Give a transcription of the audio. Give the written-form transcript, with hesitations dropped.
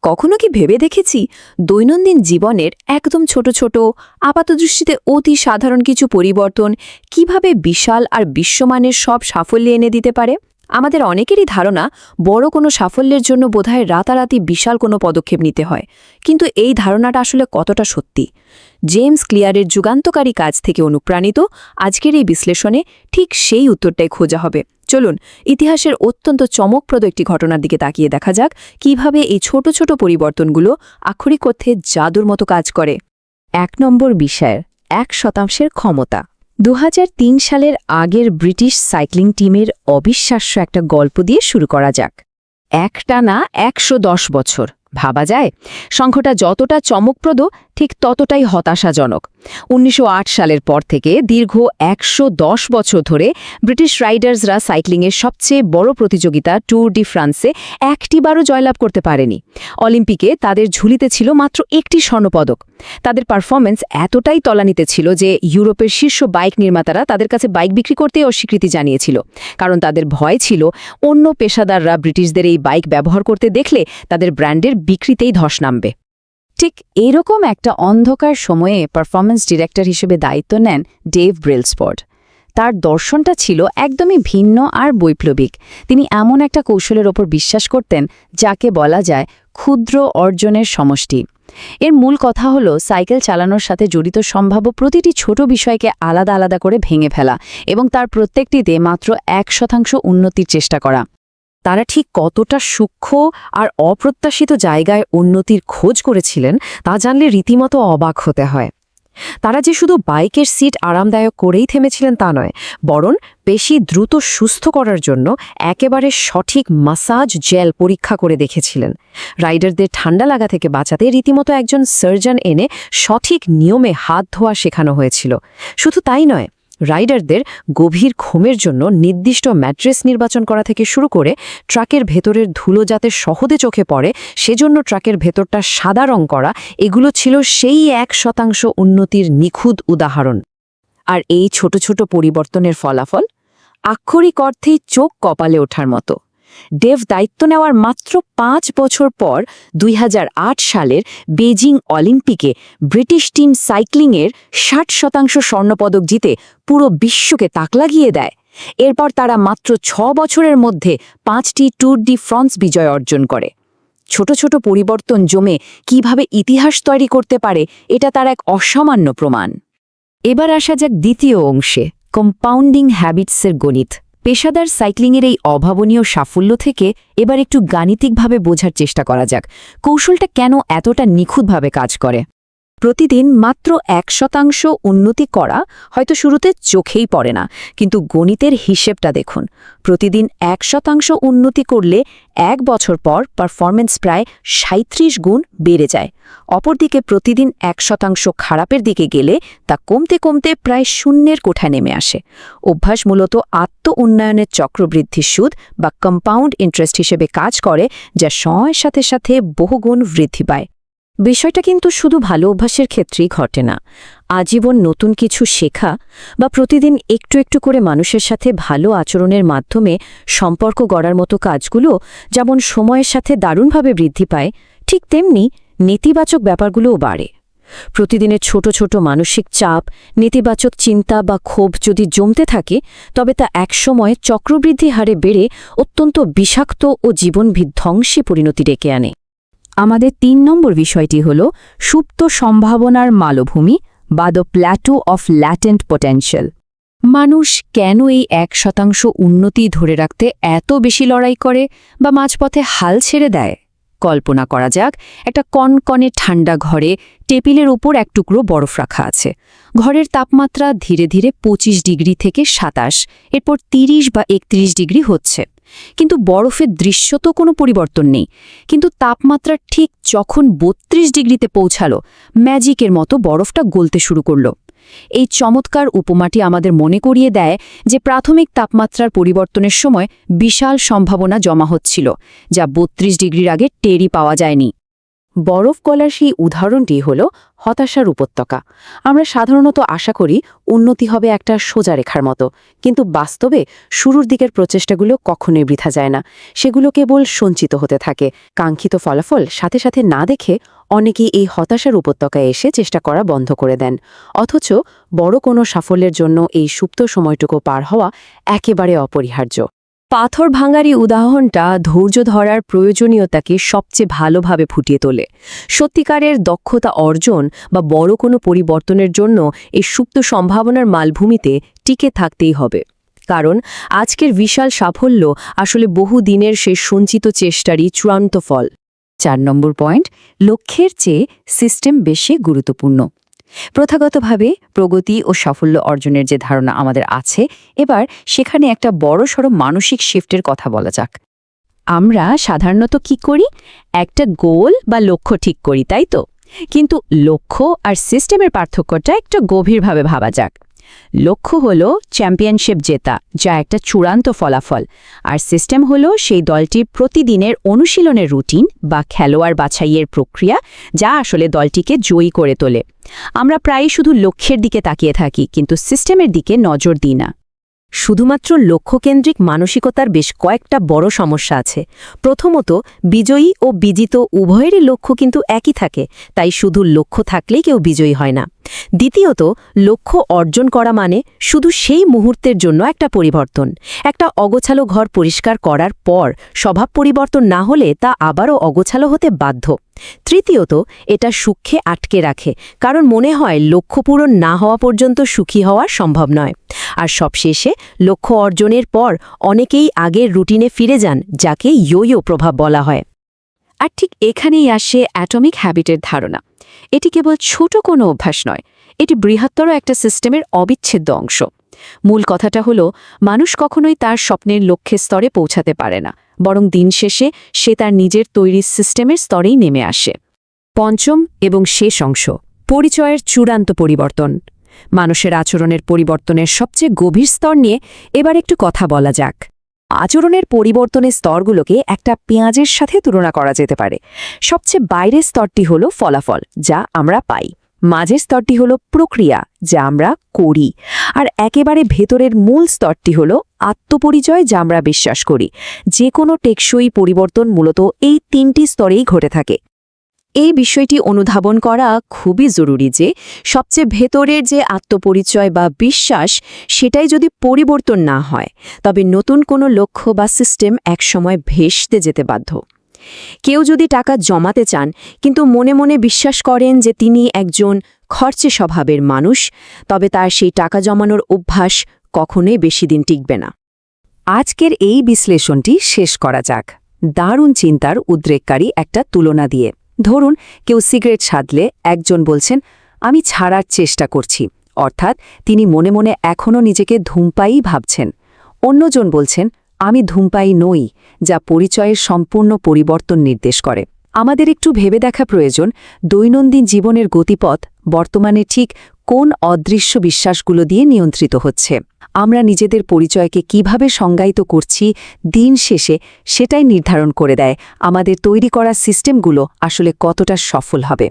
কখনো কি ভেবে দেখেছি দৈনন্দিন জীবনের একদম ছোট ছোট আপাতদৃষ্টিতে অতি সাধারণ কিছু পরিবর্তন কিভাবে বিশাল আর বিশ্বমানের সব সাফল্য এনে দিতে পারে? আমাদের অনেকেরই ধারণা বড় কোনো সাফল্যের জন্য বোধহয় রাতারাতি বিশাল কোনো পদক্ষেপ নিতে হয়, কিন্তু এই ধারণাটা আসলে কতটা সত্যি? জেমস ক্লিয়ারের যুগান্তকারী কাজ থেকে অনুপ্রাণিত আজকের এই বিশ্লেষণে ঠিক সেই উত্তরটাই খোঁজা হবে। চলুন ইতিহাসের অত্যন্ত চমকপ্রদ একটি ঘটনার দিকে তাকিয়ে দেখা যাক কিভাবে এই ছোট ছোট পরিবর্তনগুলো আক্ষরিক অর্থে জাদুর মতো কাজ করে। ১ নম্বর বিষয়ের ১% ক্ষমতা। ২০০৩ সালের আগের ব্রিটিশ সাইক্লিং টিমের অবিশ্বাস্য একটা গল্প দিয়ে শুরু করা যাক। একটানা ১১০ বছর, ভাবা যায়? সংখ্যাটা যতটা চমকপ্রদ ঠিক ততটাই হতাশাজনক। ১৯০৮ সালের পর থেকে দীর্ঘ ১১০ বছর ধরে ব্রিটিশ রাইডার্সরা সাইক্লিংয়ের সবচেয়ে বড় প্রতিযোগিতা ট্যুর ডি ফ্রান্সে একটিবারও জয়লাভ করতে পারেনি। অলিম্পিকে তাদের ঝুলিতে ছিল মাত্র একটি স্বর্ণপদক। তাদের পারফরমেন্স এতটাই তলানিতে ছিল যে ইউরোপের শীর্ষ বাইক নির্মাতারা তাদের কাছে বাইক বিক্রি করতে অস্বীকৃতি জানিয়েছিল, কারণ তাদের ভয় ছিল অন্য পেশাদাররা ব্রিটিশদের এই বাইক ব্যবহার করতে দেখলে তাদের ব্র্যান্ডের বিক্রিতেই ধস নামবে। ঠিক এরকম একটা অন্ধকার সময়ে পারফরমেন্স ডিরেক্টর হিসেবে দায়িত্ব নেন ডেভ ব্রেলসফোর্ড। তার দর্শনটা ছিল একদমই ভিন্ন আর বৈপ্লবিক। তিনি এমন একটা কৌশলের ওপর বিশ্বাস করতেন যাকে বলা যায় ক্ষুদ্র অর্জনের সমষ্টি। এর মূল কথা হলো সাইকেল চালানোর সাথে জড়িত সম্ভাব্য প্রতিটি ছোট বিষয়কে আলাদা আলাদা করে ভেঙে ফেলা এবং তার প্রত্যেকটিতে মাত্র ১% উন্নতির চেষ্টা করা। তারা ঠিক কতটা সূক্ষ্ম আর অপ্রত্যাশিত জায়গায় উন্নতির খোঁজ করেছিলেন তা জানলে রীতিমতো অবাক হতে হয়। তারা যে শুধু বাইকের সিট আরামদায়ক করেই থেমেছিলেন তা নয়, বরং বেশি দ্রুত সুস্থ করার জন্য একেবারে সঠিক মাসাজ জেল পরীক্ষা করে দেখেছিলেন। রাইডারদের ঠান্ডা লাগা থেকে বাঁচাতে রীতিমতো একজন সার্জন এনে সঠিক নিয়মে হাত ধোয়া শেখানো হয়েছিল। শুধু তাই নয়, রাইডারদের গভীর ঘুমের জন্য নির্দিষ্ট ম্যাট্রেস নির্বাচন করা থেকে শুরু করে ট্রাকের ভেতরের ধুলো যাতে সহজে চোখে পড়ে সেজন্য ট্রাকের ভেতরটা সাদা রং করা, এগুলো ছিল সেই ১% উন্নতির নিখুঁত উদাহরণ। আর এই ছোট ছোট পরিবর্তনের ফলাফল আক্ষরিক অর্থেই চোখ কপালে ওঠার মতো। ডেভ দায়িত্ব নেওয়ার মাত্র ৫ বছর পর ২০০৮ সালের বেজিং অলিম্পিকে ব্রিটিশ টিম সাইক্লিংয়ের ৬০% স্বর্ণপদক জিতে পুরো বিশ্বকে তাক লাগিয়ে দেয়। এরপর তারা মাত্র ৬ বছরের মধ্যে ৫টি ট্যুর ডি ফ্রান্স বিজয় অর্জন করে। ছোট ছোট পরিবর্তন জমে কিভাবে ইতিহাস তৈরি করতে পারে এটা তার এক অসামান্য প্রমাণ। এবার আসা যাক দ্বিতীয় অংশে, কম্পাউন্ডিং হ্যাবিটসের গণিত। পেশাদার সাইক্লিংয়ের এই অভাবনীয় সাফল্য থেকে এবার একটু গাণিতিকভাবে বোঝার চেষ্টা করা যাক কৌশলটা কেন এতটা নিখুঁতভাবে কাজ করে। প্রতিদিন মাত্র ১% উন্নতি করা হয়তো শুরুতে চোখেই পড়ে না, কিন্তু গণিতের হিসেবটা দেখুন। প্রতিদিন ১% উন্নতি করলে ১ বছর পর পারফরমেন্স প্রায় ৩৭ গুণ বেড়ে যায়। অপরদিকে প্রতিদিন ১% খারাপের দিকে গেলে তা কমতে কমতে প্রায় শূন্যের কোঠায় নেমে আসে। অভ্যাস মূলত আত্ম উন্নয়নের চক্রবৃদ্ধির সুদ বা কম্পাউন্ড ইন্টারেস্ট হিসেবে কাজ করে, যা সময়ের সাথে সাথে বহুগুণ বৃদ্ধি পায়। বিষয়টা কিন্তু শুধু ভালো অভ্যাসের ক্ষেত্রেই ঘটে না। আজীবন নতুন কিছু শেখা বা প্রতিদিন একটু একটু করে মানুষের সাথে ভালো আচরণের মাধ্যমে সম্পর্ক গড়ার মতো কাজগুলো যেমন সময়ের সাথে দারুণভাবে বৃদ্ধি পায়, ঠিক তেমনি নেতিবাচক ব্যাপারগুলোও বাড়ে। প্রতিদিনের ছোট ছোট মানসিক চাপ, নেতিবাচক চিন্তা বা ক্ষোভ যদি জমতে থাকে, তবে তা একসময় চক্রবৃদ্ধি হারে বেড়ে অত্যন্ত বিষাক্ত ও জীবনবিধ্বংসী পরিণতি ডেকে আনে। আমাদের ৩ নম্বর বিষয়টি হল সুপ্ত সম্ভাবনার মালভূমি বা the Plato of latent potential. মানুষ কেন এই ১% উন্নতি ধরে রাখতে এত বেশি লড়াই করে বা মাঝপথে হাল ছেড়ে দেয়? কল্পনা করা যাক, একটা কনকনে ঠান্ডা ঘরে টেবিলের উপর এক টুকরো বরফ রাখা আছে। ঘরের তাপমাত্রা ধীরে ধীরে ২৫ ডিগ্রি থেকে ২৭, এরপর ৩০ বা ৩১ ডিগ্রি হচ্ছে, কিন্তু বরফের দৃশ্যত কোনো পরিবর্তন নেই। কিন্তু তাপমাত্রা ঠিক যখন ৩২ ডিগ্রিতে পৌঁছালো, ম্যাজিকের মতো বরফটা গলতে শুরু করল। এই চমৎকার উপমাটি আমাদের মনে করিয়ে দেয় যে প্রাথমিক তাপমাত্রার পরিবর্তনের সময় বিশাল সম্ভাবনা জমা হচ্ছিল, যা ৩২ ডিগ্রির আগে টেরই পাওয়া যায়নি। বরফ গলার সেই উদাহরণটি হল হতাশার উপত্যকা। আমরা সাধারণত আশা করি উন্নতি হবে একটা সোজা রেখার মতো, কিন্তু বাস্তবে শুরুর দিকের প্রচেষ্টাগুলো কখনোই বৃথা যায় না। সেগুলো কেবল সঞ্চিত হতে থাকে। কাঙ্ক্ষিত ফলাফল সাথে সাথে না দেখে অনেকেই এই হতাশার উপত্যকায় এসে চেষ্টা করা বন্ধ করে দেন। অথচ বড় কোনো সাফল্যের জন্য এই সুপ্ত সময়টুকু পার হওয়া একেবারে অপরিহার্য। পাথর ভাঙারই উদাহরণটা ধৈর্য ধরার প্রয়োজনীয়তাকে সবচেয়ে ভালোভাবে ফুটিয়ে তোলে। সত্যিকারের দক্ষতা অর্জন বা বড় কোনো পরিবর্তনের জন্য এই সুপ্ত সম্ভাবনার মালভূমিতে টিকে থাকতেই হবে। কারণ আজকের বিশাল সাফল্য আসলে বহু দিনের সেই সঞ্চিত চেষ্টারই চূড়ান্ত ফল। 4 নম্বর পয়েন্ট, লক্ষ্যের চেয়ে সিস্টেম বেশি গুরুত্বপূর্ণ। প্রথাগতভাবে প্রগতি ও সাফল্য অর্জনের যে ধারণা আমাদের আছে, এবার সেখানে একটা বড়সড় মানসিক শিফটের কথা বলা যাক। আমরা সাধারণত কি করি? একটা গোল বা লক্ষ্য ঠিক করি, তাই তো? কিন্তু লক্ষ্য আর সিস্টেমের পার্থক্যটা একটু গভীরভাবে ভাবা যাক। লক্ষ্য হলো চ্যাম্পিয়নশিপ জেতা, যা একটা চূড়ান্ত ফলাফল, আর সিস্টেম হলো সেই দলটির প্রতিদিনের অনুশীলনের রুটিন বা খেলোয়াড় বাছাইয়ের প্রক্রিয়া, যা আসলে দলটিকে জয়ী করে তোলে। আমরা প্রায়ই শুধু লক্ষ্যের দিকে তাকিয়ে থাকি, কিন্তু সিস্টেমের দিকে নজর দিই না। শুধুমাত্র লক্ষ্যকেন্দ্রিক মানসিকতার বেশ কয়েকটা বড় সমস্যা আছে। প্রথমত, বিজয়ী ও বিজিত উভয়েরই লক্ষ্য কিন্তু একই থাকে, তাই শুধু লক্ষ্য থাকলেই কেউ বিজয়ী হয় না। দ্বিতীয়ত, লক্ষ্য অর্জন করা মানে শুধু সেই মুহূর্তের জন্য একটা পরিবর্তন। একটা অগোছালো ঘর পরিষ্কার করার পর স্বভাব পরিবর্তন না হলে তা আবারও অগোছালো হতে বাধ্য। তৃতীয়ত, এটা সুখে আটকে রাখে, কারণ মনে হয় লক্ষ্য পূরণ না হওয়া পর্যন্ত সুখী হওয়া সম্ভব নয়। আর সবশেষে, লক্ষ্য অর্জনের পর অনেকেই আগের রুটিনে ফিরে যান, যাকে ইয়ো প্রভাব বলা হয়। আর ঠিক এখানেই আসে অ্যাটমিক হ্যাবিটের ধারণা। এটি কেবল ছোট কোনো অভ্যাস নয়, এটি বৃহত্তর একটা সিস্টেমের অবিচ্ছেদ্য অংশ। মূল কথাটা হলো, মানুষ কখনোই তার স্বপ্নের লক্ষ্যের স্তরে পৌঁছাতে পারে না, বরং দিন শেষে সে তার নিজের তৈরি সিস্টেমের স্তরেই নেমে আসে। পঞ্চম এবং শেষ অংশ, পরিচয়ের চূড়ান্ত পরিবর্তন। মানুষের আচরণের পরিবর্তনের সবচেয়ে গভীর স্তর নিয়ে এবার একটু কথা বলা যাক। আচরণের পরিবর্তনের স্তরগুলোকে একটা পেঁয়াজের সাথে তুলনা করা যেতে পারে। সবচেয়ে বাইরের স্তরটি হলো ফলাফল, যা আমরা পাই। মাঝের স্তরটি হলো প্রক্রিয়া, যা আমরা করি। আর একেবারে ভেতরের মূল স্তরটি হলো আত্মপরিচয়, যা আমরা বিশ্বাস করি। যে কোনো টেকসই পরিবর্তন মূলত এই 3টি স্তরেই ঘটে থাকে। এই বিষয়টি অনুধাবন করা খুবই জরুরি যে সবচেয়ে ভেতরের যে আত্মপরিচয় বা বিশ্বাস, সেটাই যদি পরিবর্তন না হয়, তবে নতুন কোনো লক্ষ্য বা সিস্টেম একসময় ভেস্তে যেতে বাধ্য। কেউ যদি টাকা জমাতে চান কিন্তু মনে মনে বিশ্বাস করেন যে তিনি একজন খরচে স্বভাবের মানুষ, তবে তার সেই টাকা জমানোর অভ্যাস কখনোই বেশি দিন টিকবে না। আজকের এই বিশ্লেষণটি শেষ করা যাক দারুণ চিন্তার উদ্রেককারী একটা তুলনা দিয়ে। ধরুন, কেউ সিগারেট সাধলে একজন বলছেন, আমি ছাড়ার চেষ্টা করছি, অর্থাৎ তিনি মনে মনে এখনও নিজেকে ধূমপায়ী ভাবছেন। অন্যজন বলছেন, আমি ধূমপায়ী নই, যা পরিচয়ের সম্পূর্ণ পরিবর্তন নির্দেশ করে। আমাদের একটু ভেবে দেখা প্রয়োজন, দৈনন্দিন জীবনের গতিপথ বর্তমানে ঠিক কোন অদৃশ্য বিশ্বাসগুলো দিয়ে নিয়ন্ত্রিত হচ্ছে। আমরা নিজেদের পরিচয়কে কিভাবে সংজ্ঞায়িত করছি, দিন শেষে সেটাই নির্ধারণ করে দেয় আমাদের তৈরি করা সিস্টেমগুলো আসলে কতটা সফল হবে।